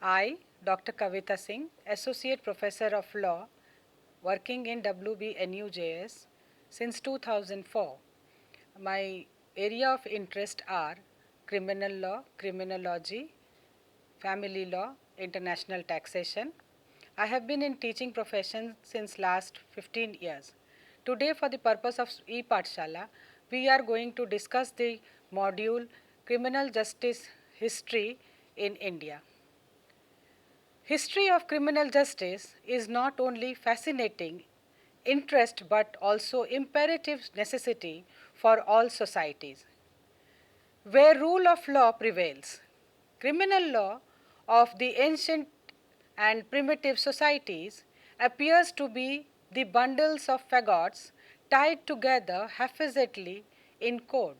I, Dr. Kavita Singh, Associate Professor of Law, working in WBNUJS since 2004. My area of interest are criminal law, criminology, family law, international taxation. I have been in teaching profession since last 15 years. Today, for the purpose of e-Pathshala, we are going to discuss the module Criminal Justice History in India. History of criminal justice is not only fascinating interest but also imperative necessity for all societies. Where rule of law prevails, criminal law of the ancient and primitive societies appears to be the bundles of fagots tied together haphazardly in code.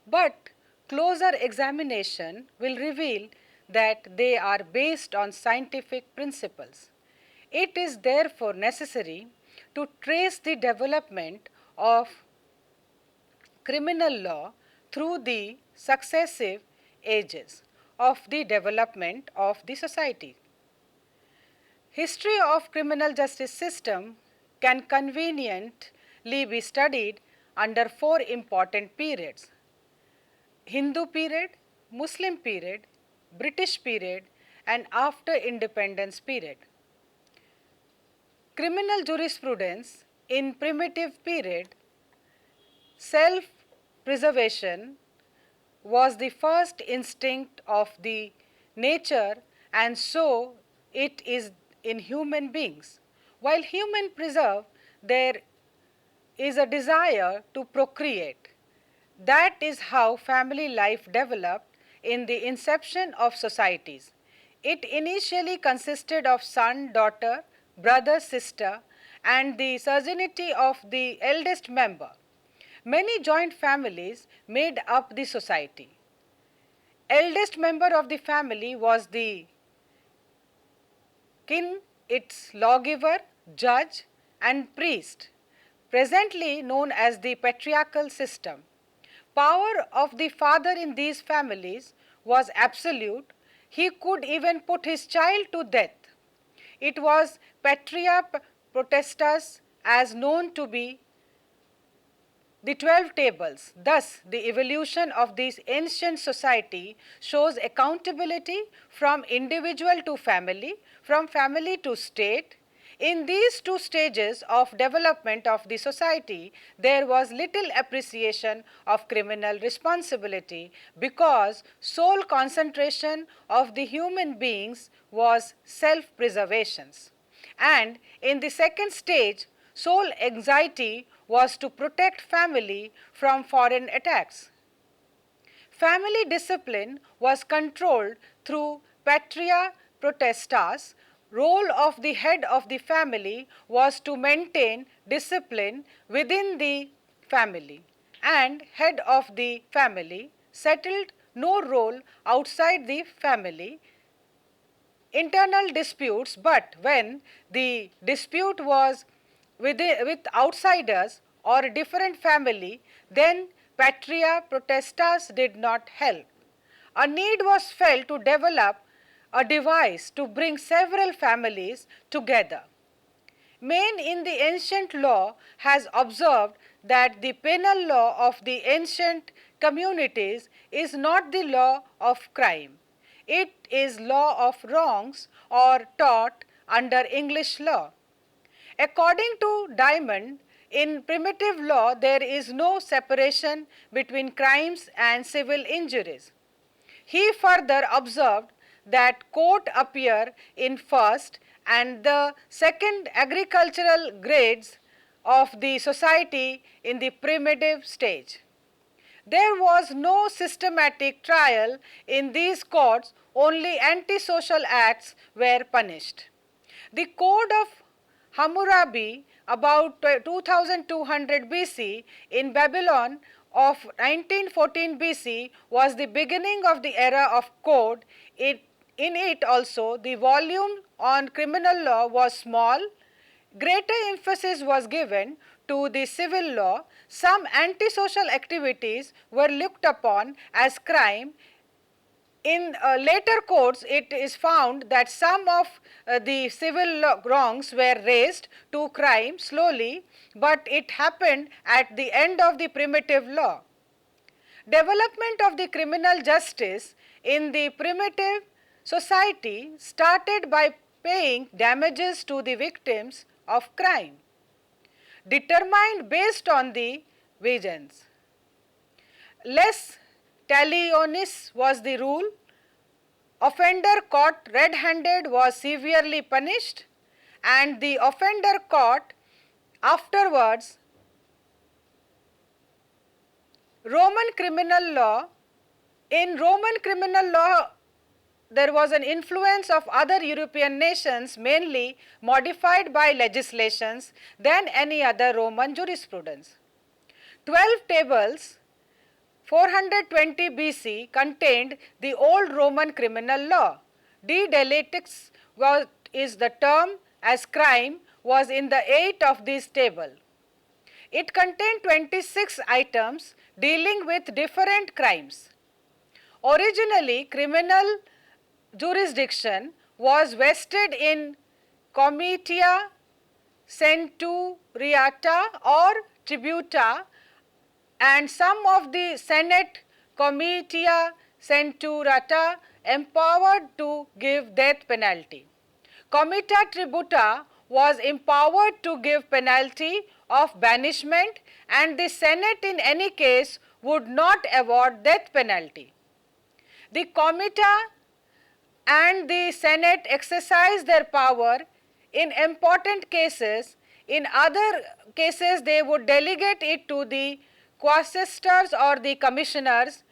But closer examination will reveal that they are based on scientific principles. It is therefore necessary to trace the development of criminal law through the successive ages of the development of the society. History of criminal justice system can conveniently be studied under four important periods: Hindu period, Muslim period, British period, and after independence period. Criminal jurisprudence in primitive period, self-preservation was the first instinct of the nature, and so it is in human beings. While human preserve, there is a desire to procreate. That is how family life developed in the inception of societies. It initially consisted of son, daughter, brother, sister, and the sojournity of the eldest member. Many joint families made up the society. Eldest member of the family was the king, its lawgiver, judge, and priest, presently known as the patriarchal system. Power of the father in these families was absolute. He could even put his child to death. It was patria potestas, as known to be the 12 tables. Thus, the evolution of this ancient society shows accountability from individual to family, from family to state. In these two stages of development of the society, there was little appreciation of criminal responsibility because sole concentration of the human beings was self-preservation. And in the second stage, sole anxiety was to protect family from foreign attacks. Family discipline was controlled through patria potestas. Role of the head of the family was to maintain discipline within the family, and head of the family settled no role outside the family internal disputes, but when the dispute was with outsiders or a different family, then patria potestas did not help. A need was felt to develop a device to bring several families together. Maine in the ancient law has observed that the penal law of the ancient communities is not the law of crime. It is law of wrongs or tort under English law. According to Diamond, in primitive law there is no separation between crimes and civil injuries. He further observed that court appear in first and the second agricultural grades of the society in the primitive stage. There was no systematic trial in these courts, only antisocial acts were punished. The Code of Hammurabi, about 2200 BC, in Babylon of 1914 BC, was the beginning of the era of code. In it also, the volume on criminal law was small. Greater emphasis was given to the civil law. Some antisocial activities were looked upon as crime. In later courts, it is found that some of the civil wrongs were raised to crime slowly, but it happened at the end of the primitive law. Development of the criminal justice in the primitive society started by paying damages to the victims of crime, determined based on the vengeance. Les talionis was the rule. Offender caught red-handed was severely punished, and the offender caught afterwards. Roman criminal law. In Roman criminal law, there was an influence of other European nations, mainly modified by legislations than any other Roman jurisprudence. 12 tables 420 BC contained the old Roman criminal law. De delictis is the term as crime was in the 8 of this table. It contained 26 items dealing with different crimes. Originally, criminal jurisdiction was vested in comitia centuriata or tributa, and some of the Senate comitia centuriata empowered to give death penalty. Comitia tributa was empowered to give penalty of banishment, and the Senate in any case would not award death penalty. The comitia and the Senate exercise their power in important cases. In other cases, they would delegate it to the quaestors or the commissioners.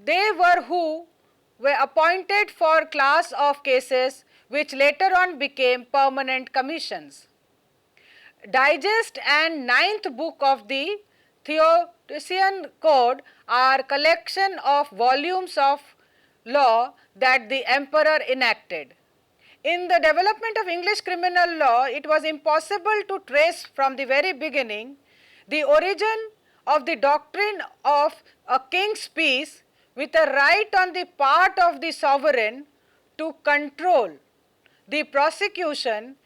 They were who were appointed for class of cases which later on became permanent commissions. Digest and ninth book of the Theodosian Code are collection of volumes of law that the emperor enacted. In the development of English criminal law, it was impossible to trace from the very beginning the origin of the doctrine of a king's peace with a right on the part of the sovereign to control the prosecution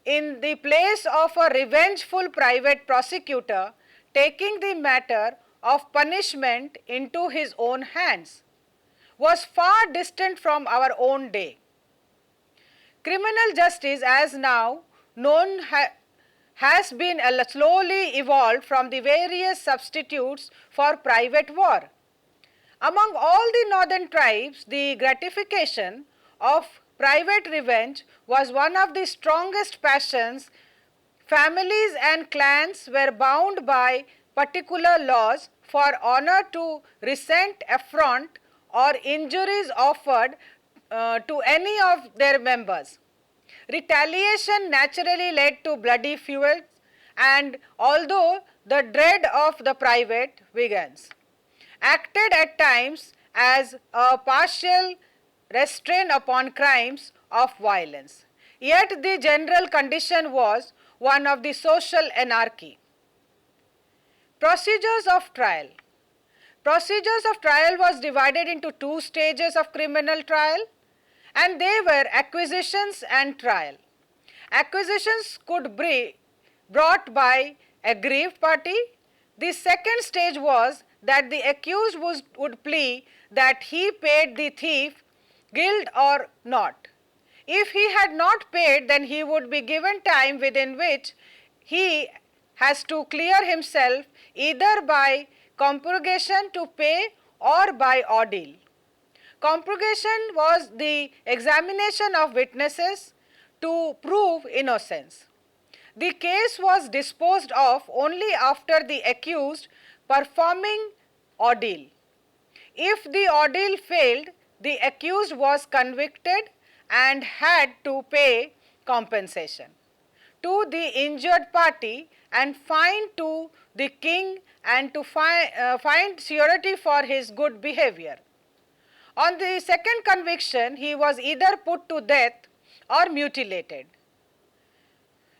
in the place of a revengeful private prosecutor taking the matter of punishment into his own hands, was far distant from our own day. Criminal justice as now known has been slowly evolved from the various substitutes for private war. Among all the northern tribes, the gratification of private revenge was one of the strongest passions. Families and clans were bound by particular laws for honor to resent affront or injuries offered to any of their members. Retaliation naturally led to bloody feuds, and although the dread of the private vengeance acted at times as a partial restraint upon crimes of violence, yet the general condition was one of the social anarchy. Procedures of trial. Procedures of trial was divided into two stages of criminal trial, and they were acquisitions and trial. Acquisitions could be brought by aggrieved party. The second stage was that the accused would plea that he paid the thief guilt or not. If he had not paid, then he would be given time within which he has to clear himself either by compurgation to pay or by ordeal. Compurgation was the examination of witnesses to prove innocence. The case was disposed of only after the accused performing ordeal. If the ordeal failed, the accused was convicted and had to pay compensation to the injured party and fine to the king and to find surety for his good behavior. On the second conviction, he was either put to death or mutilated.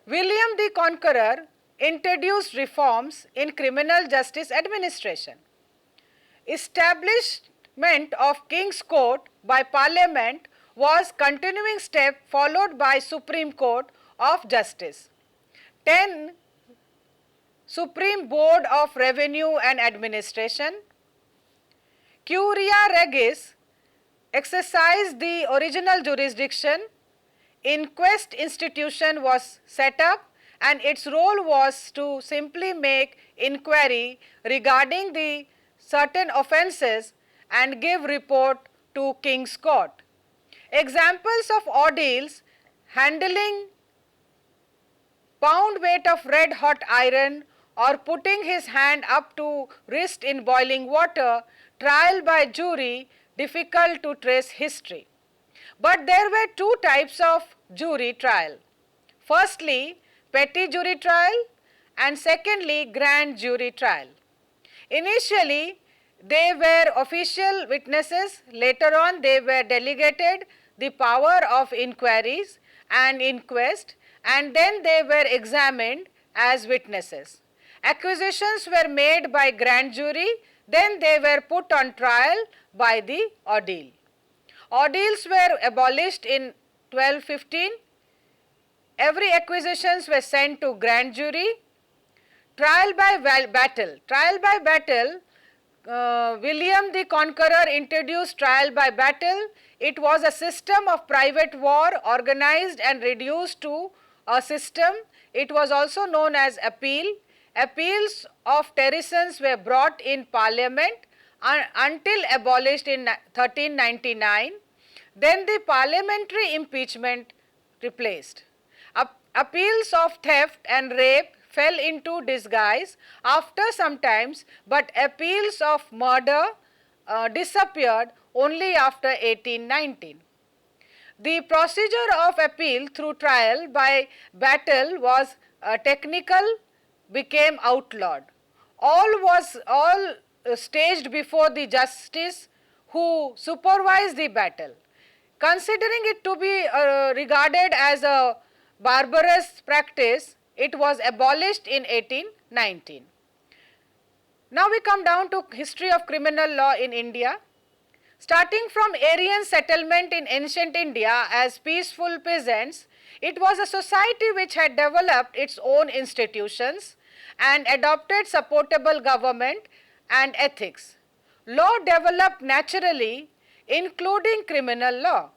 William the Conqueror introduced reforms in criminal justice administration, established of King's Court by Parliament was continuing step followed by Supreme Court of Justice. 10. Supreme Board of Revenue and Administration. Curia Regis exercised the original jurisdiction. Inquest institution was set up and its role was to simply make inquiry regarding the certain offences and give report to King's Court. Examples of ordeals: handling pound weight of red hot iron or putting his hand up to wrist in boiling water, trial by jury, difficult to trace history. But there were two types of jury trial. Firstly, petty jury trial, and secondly, grand jury trial. Initially, they were official witnesses. Later on, they were delegated the power of inquiries and inquest, and then they were examined as witnesses. Accusations were made by grand jury, then they were put on trial by the ordeal. Ordeals were abolished in 1215. Every accusations were sent to grand jury. Trial by battle. Trial by battle, William the Conqueror introduced trial by battle. It was a system of private war organized and reduced to a system. It was also known as appeal. Appeals of terrisons were brought in Parliament until abolished in 1399. Then the parliamentary impeachment replaced. Appeals of theft and rape fell into disguise after some times, but appeals of murder disappeared only after 1819. The procedure of appeal through trial by battle was technical, became outlawed. All staged before the justice who supervised the battle. Considering it to be regarded as a barbarous practice, it was abolished in 1819. Now we come down to history of criminal law in India. Starting from Aryan settlement in ancient India as peaceful peasants, it was a society which had developed its own institutions and adopted supportable government and ethics. Law developed naturally, including criminal law.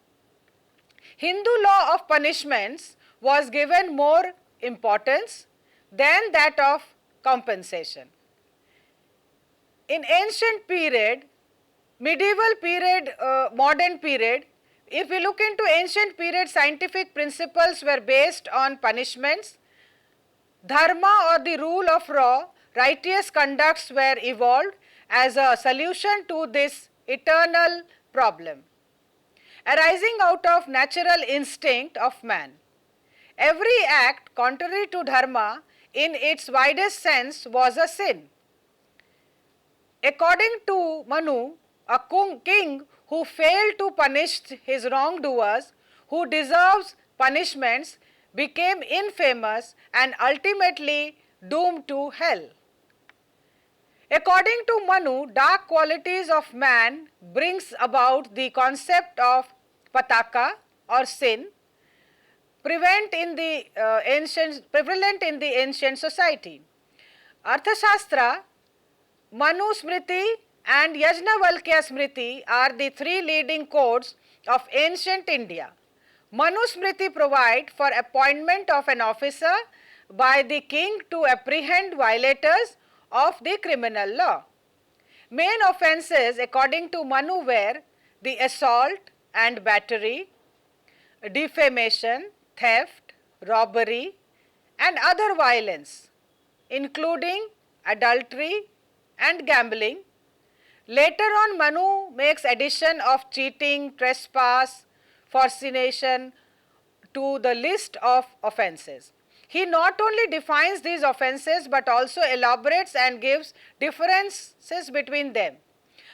Hindu law of punishments was given more importance than that of compensation. In ancient period, medieval period, modern period, if we look into ancient period, scientific principles were based on punishments. Dharma or the rule of law, righteous conducts were evolved as a solution to this eternal problem, arising out of natural instinct of man. Every act contrary to dharma in its widest sense was a sin. According to Manu, a king who failed to punish his wrongdoers, who deserves punishments, became infamous and ultimately doomed to hell. According to Manu, dark qualities of man brings about the concept of pataka or sin, prevalent in the ancient society. Arthashastra, Manu Smriti and Yajnavalkya Smriti are the three leading codes of ancient India. Manu Smriti provide for appointment of an officer by the king to apprehend violators of the criminal law. Main offences according to Manu were the assault and battery, defamation, theft, robbery and other violence, including adultery and gambling. Later on, Manu makes addition of cheating, trespass, fornication to the list of offences. He not only defines these offences but also elaborates and gives differences between them.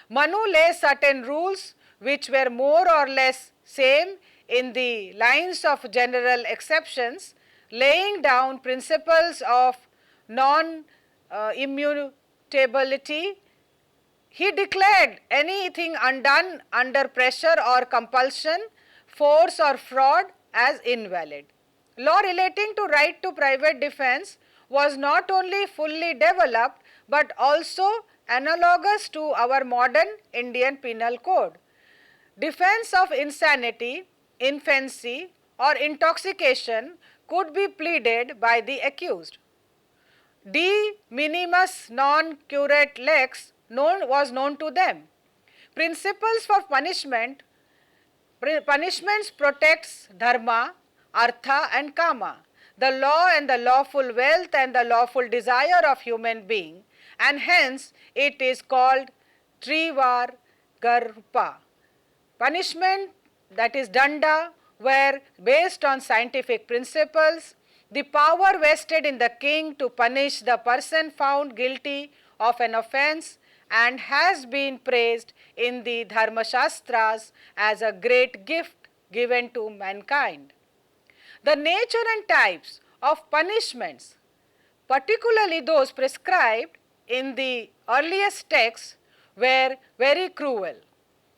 Manu lays certain rules which were more or less same in the lines of general exceptions, laying down principles of non-immutability, He declared anything undone under pressure or compulsion, force or fraud as invalid. Law relating to right to private defense was not only fully developed but also analogous to our modern Indian Penal Code. Defense of insanity, infancy, or intoxication could be pleaded by the accused. De minimis non curate lex was known to them. Principles for punishment. Punishments protects dharma, artha and kama, the law and the lawful wealth and the lawful desire of human being, and hence it is called trivar garpa. Punishment, that is danda, were based on scientific principles. The power vested in the king to punish the person found guilty of an offense and has been praised in the Dharma Shastras as a great gift given to mankind. The nature and types of punishments, particularly those prescribed in the earliest texts, were very cruel,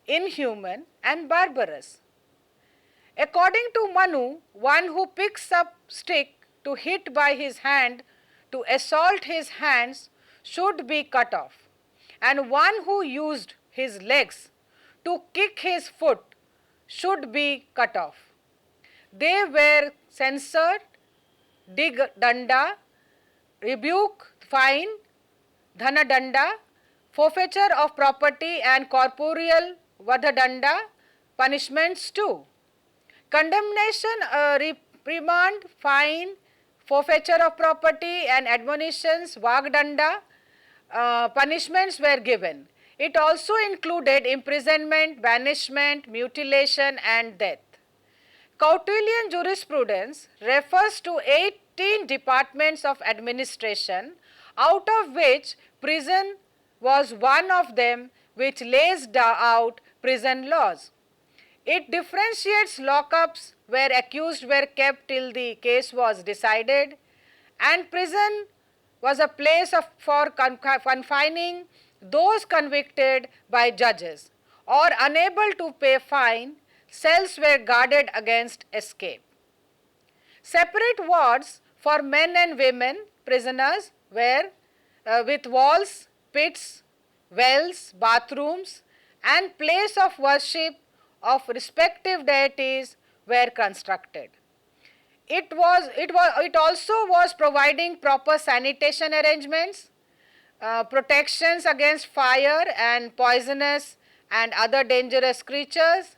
inhuman and barbarous. According to Manu, one who picks up stick to hit by his hand to assault his hands should be cut off, and one who used his legs to kick his foot should be cut off. They were censured, dig danda, rebuke, fine, dhana danda, forfeiture of property and corporeal vadadanda, punishments too. Condemnation, reprimand, fine, forfeiture of property and admonitions, vagdanda, punishments were given. It also included imprisonment, banishment, mutilation and death. Kautilian jurisprudence refers to 18 departments of administration, out of which prison was one of them, which lays out prison laws. It differentiates lockups where accused were kept till the case was decided, and prison was a place for confining those convicted by judges or unable to pay fine. Cells were guarded against escape. Separate wards for men and women prisoners were with walls, pits, wells, bathrooms and place of worship of respective deities were constructed. It also was providing proper sanitation arrangements, protections against fire and poisonous and other dangerous creatures.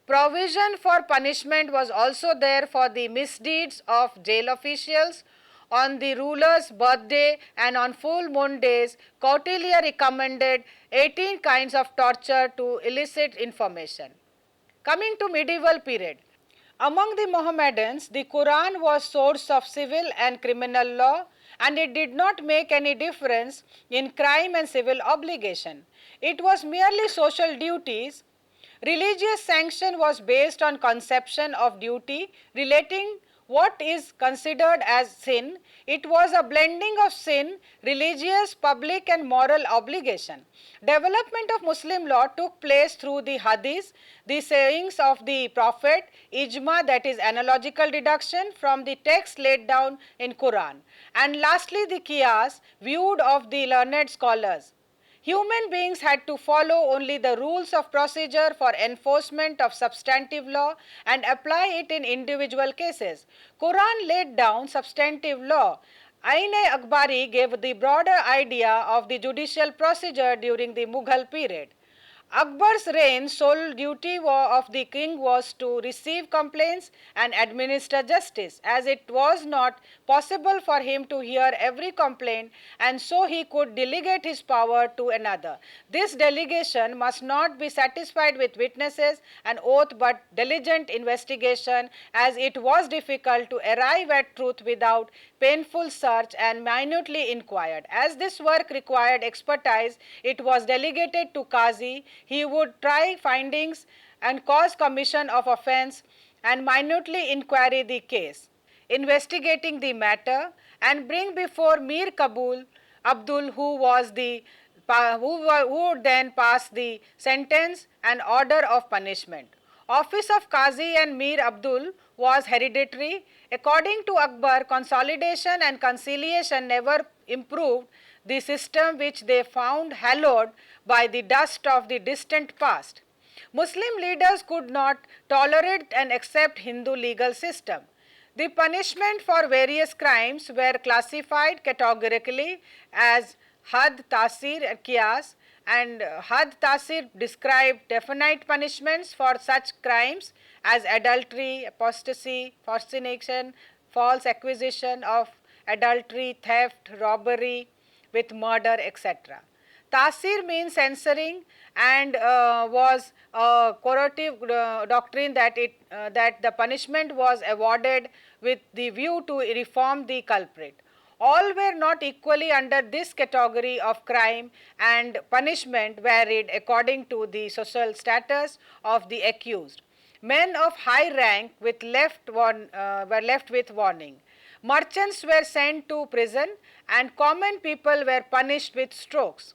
Provision for punishment was also there for the misdeeds of jail officials. On the ruler's birthday and on full moon days, Kautilya recommended 18 kinds of torture to elicit information. Coming to medieval period, among the Mohammedans, the Quran was source of civil and criminal law, and it did not make any difference in crime and civil obligation. It was merely social duties. Religious sanction was based on conception of duty relating what is considered as sin. It was a blending of sin, religious, public and moral obligation. Development of Muslim law took place through the hadiths, the sayings of the Prophet, ijma, that is analogical deduction from the text laid down in Quran, and lastly the qiyas, viewed of the learned scholars. Human beings had to follow only the rules of procedure for enforcement of substantive law and apply it in individual cases. Quran laid down substantive law. Ain-e-Akbari gave the broader idea of the judicial procedure during the Mughal period. Akbar's reign, sole duty of the king was to receive complaints and administer justice, as it was not possible for him to hear every complaint, and so he could delegate his power to another. This delegation must not be satisfied with witnesses and oath, but diligent investigation, as it was difficult to arrive at truth without painful search and minutely inquired. As this work required expertise, it was delegated to Qazi. He would try findings and cause commission of offense and minutely inquiry the case, investigating the matter and bring before Mir Abdul, who was the who would then pass the sentence and order of punishment. Office of Qazi and Mir Abdul was hereditary. According to Akbar, consolidation and conciliation never improved the system which they found hallowed by the dust of the distant past. Muslim leaders could not tolerate and accept Hindu legal system. The punishment for various crimes were classified categorically as had, tasir and qiyas, and had tasir described definite punishments for such crimes as adultery, apostasy, fornication, false accusation of adultery, theft, robbery with murder, etc. Tasir means censoring and was a corrective doctrine that that the punishment was awarded with the view to reform the culprit. All were not equally under this category of crime, and punishment varied according to the social status of the accused. Men of high rank were left with warning. Merchants were sent to prison and common people were punished with strokes.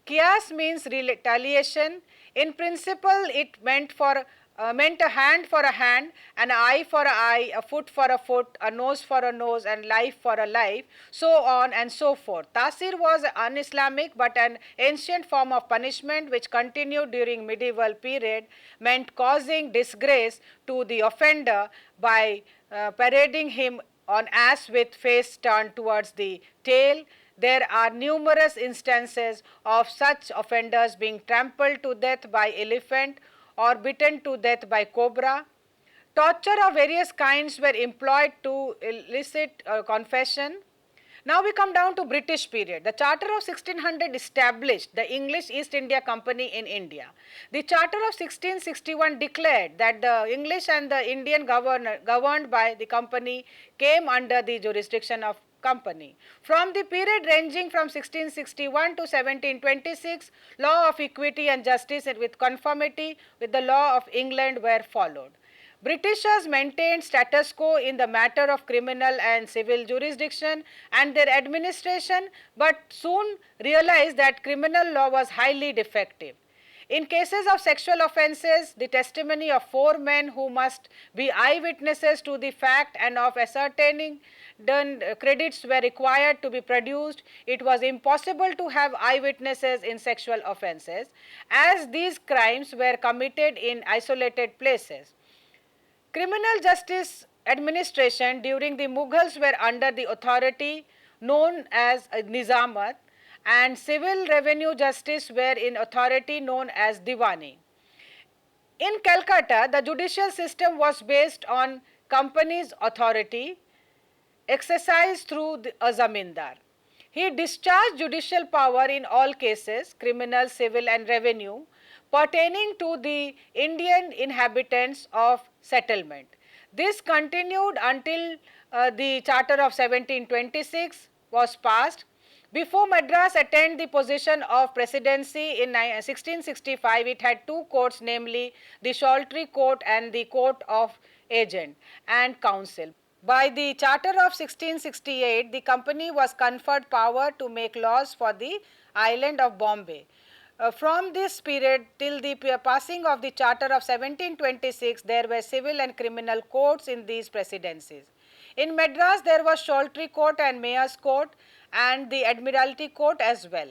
Qiyas means retaliation. In principle, it meant a hand for a hand, an eye for an eye, a foot for a foot, a nose for a nose, and life for a life, so on and so forth. Tasir was un-Islamic but an ancient form of punishment which continued during medieval period, meant causing disgrace to the offender by parading him on ass with face turned towards the tail. There are numerous instances of such offenders being trampled to death by elephant or bitten to death by cobra. Torture of various kinds were employed to elicit confession. Now we come down to British period. The Charter of 1600 established the English East India Company in India. The Charter of 1661 declared that the English and the Indian governed by the company came under the jurisdiction of company. From the period ranging from 1661 to 1726, law of equity and justice with conformity with the law of England were followed. Britishers maintained status quo in the matter of criminal and civil jurisdiction and their administration, but soon realized that criminal law was highly defective. In cases of sexual offences, the testimony of 4 men who must be eyewitnesses to the fact and of ascertaining done credits were required to be produced. It was impossible to have eyewitnesses in sexual offences, as these crimes were committed in isolated places. Criminal justice administration during the Mughals were under the authority known as Nizamat, and civil revenue justice were in authority known as Diwani. In Calcutta, the judicial system was based on company's authority exercised through a zamindar. He discharged judicial power in all cases, criminal, civil and revenue, pertaining to the Indian inhabitants of settlement. This continued until the Charter of 1726 was passed. Before Madras attained the position of presidency in 1665, it had 2 courts, namely the Sholtry Court and the Court of Agent and Council. By the Charter of 1668, the company was conferred power to make laws for the island of Bombay. From this period till the passing of the Charter of 1726, there were civil and criminal courts in these presidencies. In Madras, there was Sholtry Court and Mayor's Court and the Admiralty Court as well.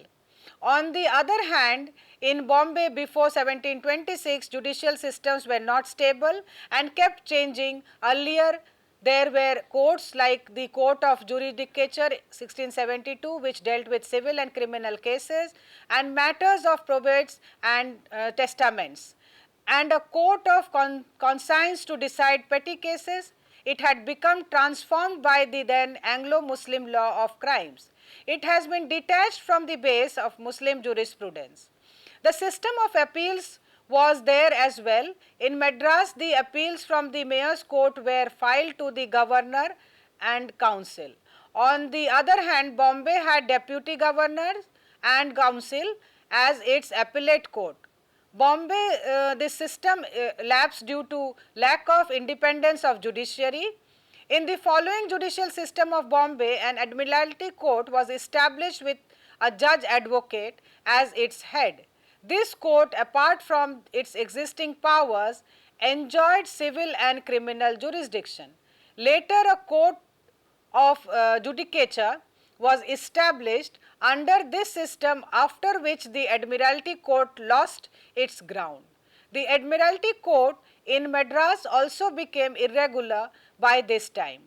On the other hand, in Bombay before 1726, judicial systems were not stable and kept changing. Earlier, there were courts like the Court of Judicature 1672, which dealt with civil and criminal cases and matters of probates and testaments, and a court of conscience to decide petty cases. It had become transformed by the then Anglo-Muslim law of crimes. It has been detached from the base of Muslim jurisprudence. The system of appeals was there as well. In Madras, the appeals from the Mayor's Court were filed to the Governor and Council. On the other hand, Bombay had Deputy Governors and Council as its appellate court. Bombay, this system lapsed due to lack of independence of judiciary. In the following judicial system of Bombay, an Admiralty Court was established with a judge advocate as its head. This court, apart from its existing powers, enjoyed civil and criminal jurisdiction. Later, a court of judicature was established under this system, after which the Admiralty Court lost its ground. The Admiralty Court in Madras also became irregular by this time.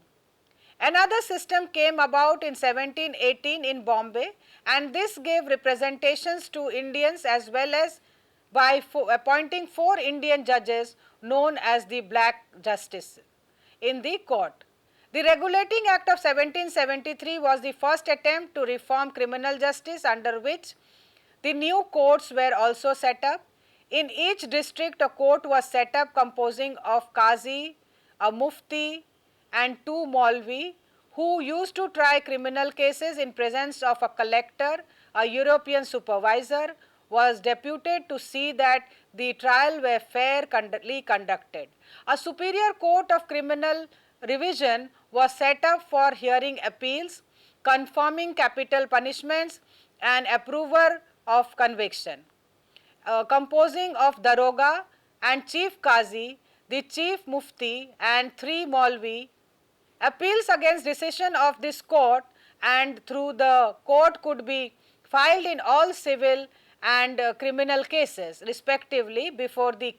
Another system came about in 1718 in Bombay, and this gave representations to Indians as well as by appointing 4 Indian judges known as the Black Justice in the court. The Regulating Act of 1773 was the first attempt to reform criminal justice, under which the new courts were also set up. In each district, a court was set up composing of Qazi, a Mufti, and 2 Maulvi, who used to try criminal cases in presence of a collector. A European supervisor was deputed to see that the trial were fairly conducted. A superior court of criminal revision was set up for hearing appeals, confirming capital punishments, and approval of conviction. Composing of Daroga and Chief Qazi, the Chief Mufti, and 3 Maulvi. Appeals against decision of this court and through the court could be filed in all civil and criminal cases respectively before the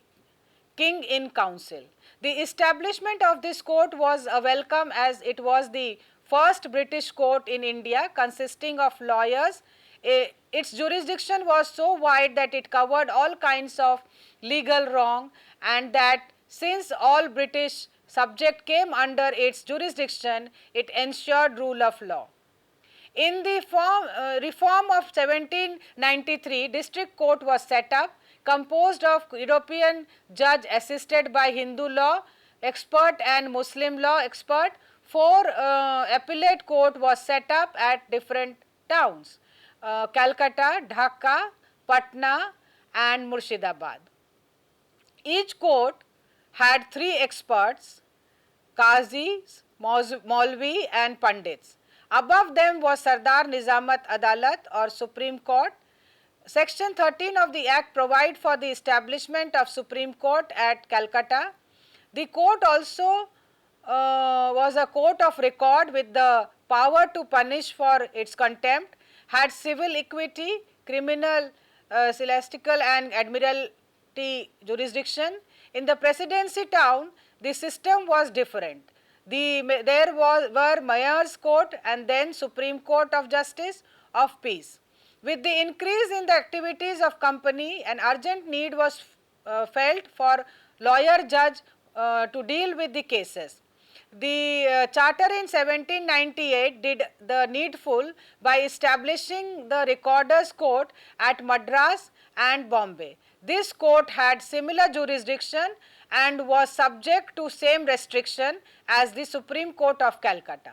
king in council. The establishment of this court was a welcome, as it was the first British court in India consisting of lawyers. Its jurisdiction was so wide that it covered all kinds of legal wrong, and that since all British subjects came under its jurisdiction, it ensured rule of law. In the reform of 1793, district court was set up, composed of European judge assisted by Hindu law expert and Muslim law expert. 4 appellate court was set up at different towns, Calcutta, Dhaka, Patna, and Murshidabad. Each court had 3 experts, Qazis, Maulvi, and Pandits. Above them was Sardar Nizamat Adalat or Supreme Court. Section 13 of the Act provides for the establishment of Supreme Court at Calcutta. The court also was a court of record with the power to punish for its contempt, had civil equity, criminal, celestial, and admiralty jurisdiction. In the presidency town, the system was different. There were Mayor's Court and then Supreme Court of Justice of Peace. With the increase in the activities of company, an urgent need was felt for lawyer judge to deal with the cases. The charter in 1798 did the needful by establishing the Recorder's Court at Madras and Bombay. This court had similar jurisdiction and was subject to same restriction as the Supreme Court of Calcutta.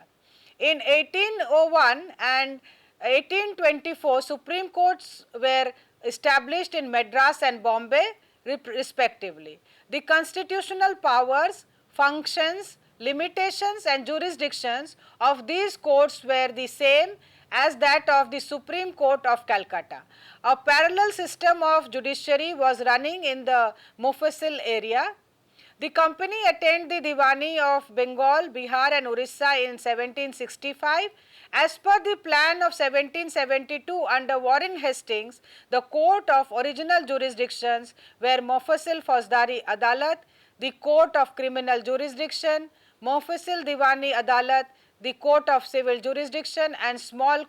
In 1801 and 1824, Supreme Courts were established in Madras and Bombay respectively. The constitutional powers, functions, limitations, and jurisdictions of these courts were the same as that of the Supreme Court of Calcutta. A parallel system of judiciary was running in the Mufassil area. The company attained the Diwani of Bengal, Bihar, and Orissa in 1765. As per the plan of 1772 under Warren Hastings, the court of original jurisdictions were Mufassil Fauzdari Adalat, the court of criminal jurisdiction, Mufassil Diwani Adalat, the court of civil jurisdiction, and small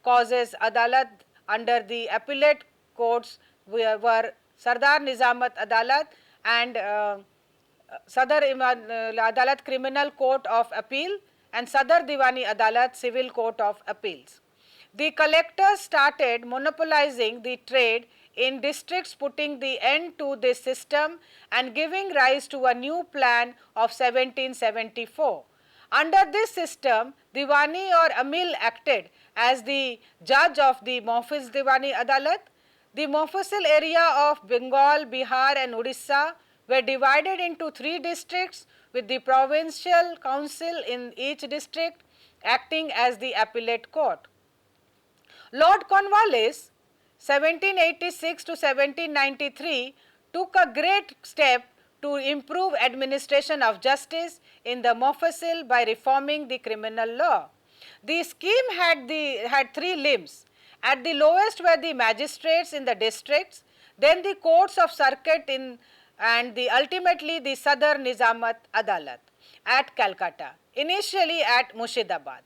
causes Adalat under the appellate courts were Sardar Nizamat Adalat and Sadar Adalat Criminal Court of Appeal and Sadar Diwani Adalat Civil Court of Appeals. The collectors started monopolizing the trade in districts, putting the end to this system and giving rise to a new plan of 1774. Under this system, Diwani or Amil acted as the judge of the Mufassil Diwani Adalat. The Mufassil area of Bengal, Bihar, and Orissa were divided into 3 districts, with the provincial council in each district acting as the appellate court. Lord Cornwallis 1786 to 1793 took a great step to improve administration of justice in the Mofussil by reforming the criminal law. The scheme had three limbs. At the lowest were the magistrates in the districts, then the courts of circuit and ultimately the Sadar Nizamat Adalat at Calcutta, initially at Murshidabad.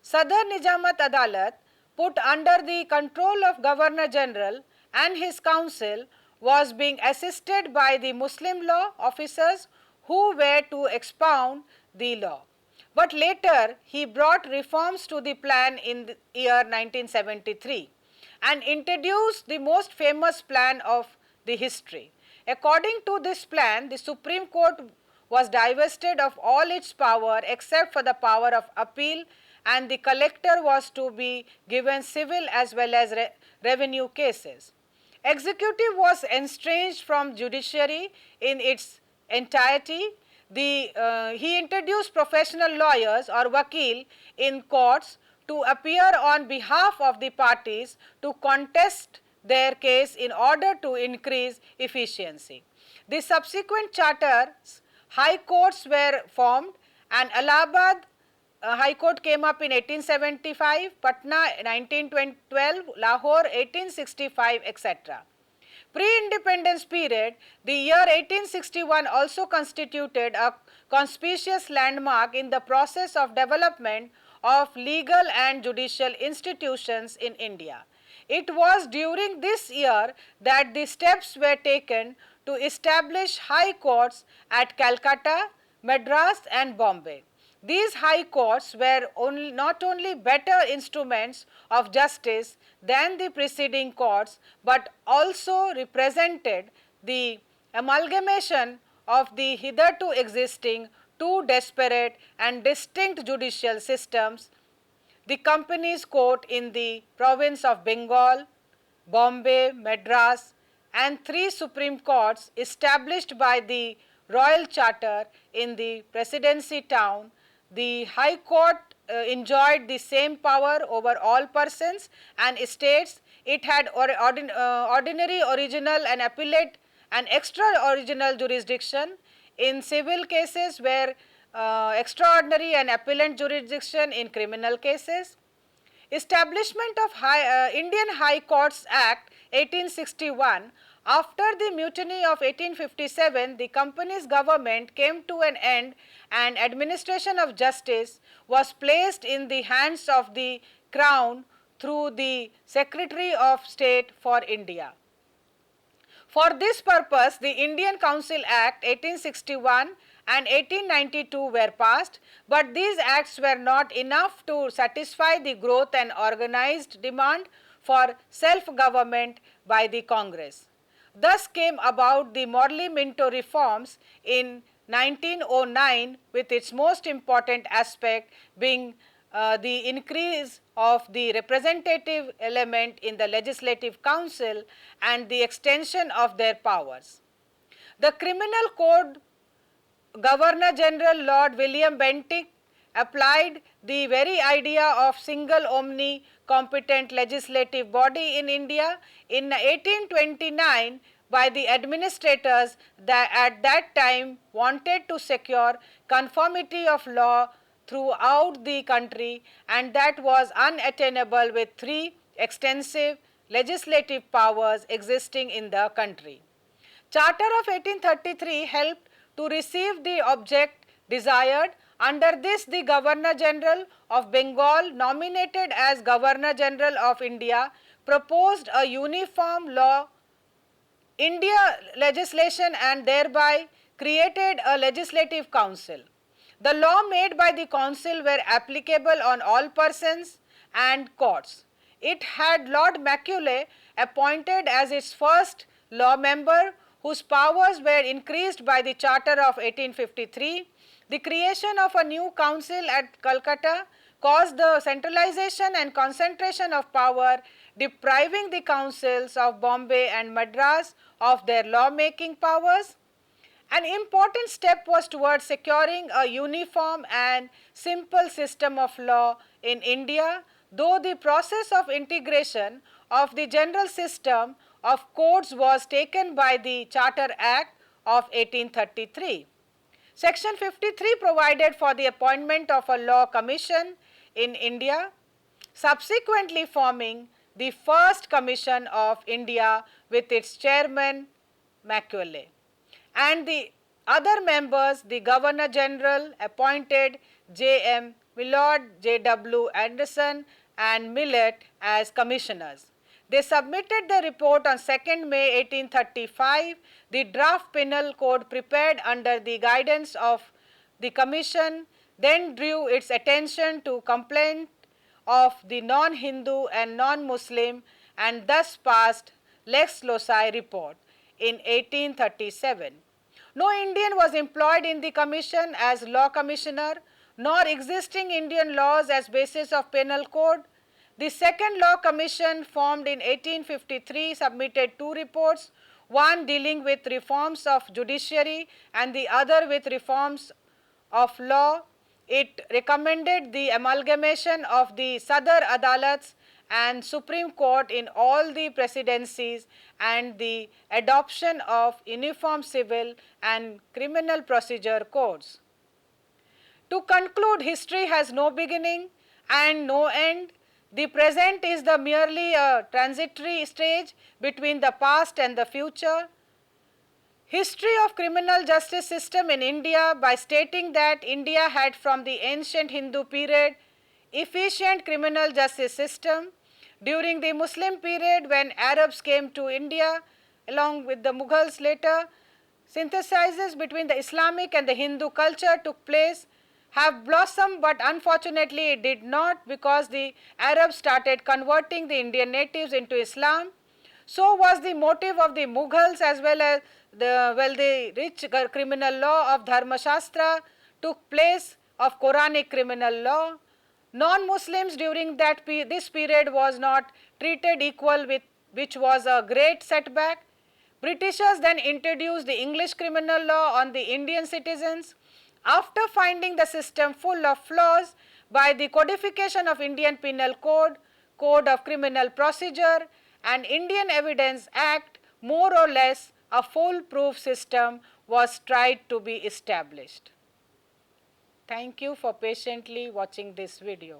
Sadar Nizamat Adalat, put under the control of Governor General and his council, was being assisted by the Muslim law officers who were to expound the law. But later he brought reforms to the plan in the year 1973 and introduced the most famous plan of the history. According to this plan, the Supreme Court was divested of all its power except for the power of appeal, and the collector was to be given civil as well as revenue cases. Executive was estranged from judiciary in its entirety. He introduced professional lawyers or vakil in courts to appear on behalf of the parties to contest their case in order to increase efficiency. The subsequent charters, high courts were formed, and Allahabad High Court came up in 1875, Patna 1912, Lahore 1865, etc. Pre-independence period, the year 1861 also constituted a conspicuous landmark in the process of development of legal and judicial institutions in India. It was during this year that the steps were taken to establish high courts at Calcutta, Madras and Bombay. These high courts were not only better instruments of justice than the preceding courts, but also represented the amalgamation of the hitherto existing two disparate and distinct judicial systems: the Company's Court in the province of Bengal, Bombay, Madras, and three Supreme Courts established by the Royal Charter in the Presidency town. The High Court enjoyed the same power over all persons and estates. It had ordinary, original and appellate and extra original jurisdiction in civil cases, where extraordinary and appellant jurisdiction in criminal cases. Establishment of Indian High Courts Act 1861. After the mutiny of 1857, the Company's government came to an end and administration of justice was placed in the hands of the Crown through the Secretary of State for India. For this purpose, the Indian Council Act 1861 and 1892 were passed, but these acts were not enough to satisfy the growth and organized demand for self-government by the Congress. Thus came about the Morley Minto reforms in 1909, with its most important aspect being the increase of the representative element in the Legislative Council and the extension of their powers. The Criminal Code, Governor General Lord William Bentinck applied the very idea of single omni competent legislative body in India in 1829 by the administrators that at that time wanted to secure conformity of law throughout the country, and that was unattainable with three extensive legislative powers existing in the country. Charter of 1833 helped to receive the object desired. Under this, the Governor General of Bengal, nominated as Governor General of India, proposed a uniform law India legislation and thereby created a legislative council. The law made by the council were applicable on all persons and courts. It had Lord Macaulay appointed as its first law member, whose powers were increased by the Charter of 1853. The creation of a new council at Calcutta caused the centralization and concentration of power, depriving the councils of Bombay and Madras of their law-making powers. An important step was towards securing a uniform and simple system of law in India, though the process of integration of the general system of codes was taken by the Charter Act of 1833. Section 53 provided for the appointment of a law commission in India, subsequently forming the first commission of India with its chairman Macaulay. And the other members, the Governor General appointed J.M. Millard, J.W. Anderson and Millett as commissioners. They submitted the report on 2nd May 1835. The draft penal code prepared under the guidance of the commission then drew its attention to complaint of the non-Hindu and non-Muslim and thus passed Lex Loci report in 1837. No Indian was employed in the commission as law commissioner, nor existing Indian laws as basis of penal code. The second law commission, formed in 1853, submitted two reports, one dealing with reforms of judiciary and the other with reforms of law. It recommended the amalgamation of the Sadar Adalats and Supreme Court in all the presidencies and the adoption of uniform civil and criminal procedure codes. To conclude, history has no beginning and no end. The present is the merely a transitory stage between the past and the future. History of criminal justice system in India, by stating that India had from the ancient Hindu period efficient criminal justice system. During the Muslim period, when Arabs came to India along with the Mughals later, synthesis between the Islamic and the Hindu culture took place, have blossomed, but unfortunately it did not, because the Arabs started converting the Indian natives into Islam. So was the motive of the Mughals, as well as the rich criminal law of Dharma Shastra took place of Quranic criminal law. Non-Muslims during this period was not treated equal, with which was a great setback. Britishers then introduced the English criminal law on the Indian citizens. After finding the system full of flaws, by the codification of Indian Penal Code, Code of Criminal Procedure and Indian Evidence Act, more or less a foolproof system was tried to be established. Thank you for patiently watching this video.